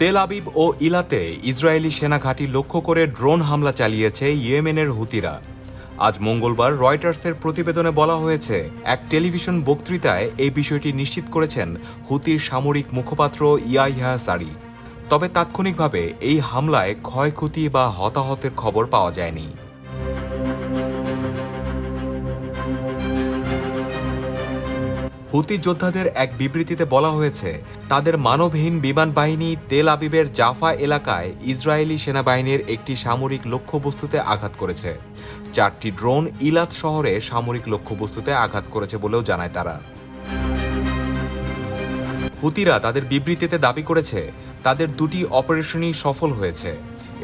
Tel Aviv ও ইলাতে Israeli সেনা ঘাঁটি লক্ষ্য করে ড্রোন হামলা চালিয়েছে ইয়েমেনের হুতিরা। আজ মঙ্গলবার রয়টার্সের প্রতিবেদনে বলা হয়েছে, এক টেলিভিশন বক্তৃতায় এই বিষয়টি নিশ্চিত করেছেন হুতির সামরিক মুখপাত্র ইয়াহিয়া সারি। তবে তাৎক্ষণিকভাবে এই হামলায় ক্ষয়ক্ষতি বা হতাহতের খবর পাওয়া যায়নি। হুতি যোদ্ধাদের এক বিবৃতিতে বলা হয়েছে, তাদের মানবহীন বিমান বাহিনী তেল আবিবের জাফা এলাকায় ইসরায়েলি সেনাবাহিনীর একটি সামরিক লক্ষ্যবস্তুতে আঘাত করেছে। 4টি ড্রোন ইলাত শহরে সামরিক লক্ষ্যবস্তুতে আঘাত করেছে বলেও জানায় তারা। হুতিরা তাদের বিবৃতিতে দাবি করেছে, তাদের 2টি অপারেশনই সফল হয়েছে।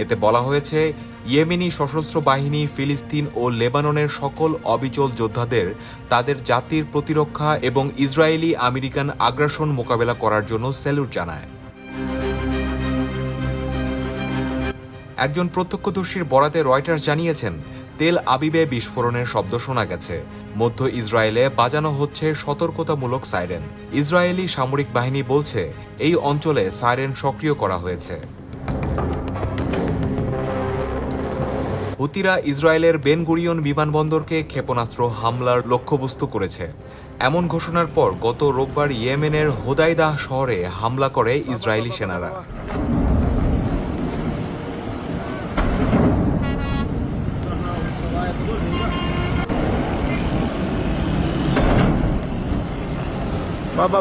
এতে বলা হয়েছে, ইয়েমেনি সশস্ত্র বাহিনী ফিলিস্তিন ও লেবাননের সকল অবিচল যোদ্ধাদের তাদের জাতির প্রতিরক্ষা এবং ইসরায়েলি আমেরিকান আগ্রাসন মোকাবেলা করার জন্য স্যালুট জানায়। একজন প্রত্যক্ষদর্শীর বরাতে রয়টার্স জানিয়েছেন, তেল আবিবে বিস্ফোরণের শব্দ শোনা গেছে। মধ্য ইসরায়েলে বাজানো হচ্ছে সতর্কতামূলক সাইরেন। ইসরায়েলি সামরিক বাহিনী বলছে, এই অঞ্চলে সাইরেন সক্রিয় করা হয়েছে। হুতিরা ইসরায়েলের বেন গুরিয়ন বিমানবন্দরকে ক্ষেপণাস্ত্র হামলার লক্ষ্যবস্তু করেছে। এমন ঘোষণার পর গত রোববার ইয়েমেনের হোদাইদাহ শহরে হামলা করে ইসরায়েলি সেনারা। বাবা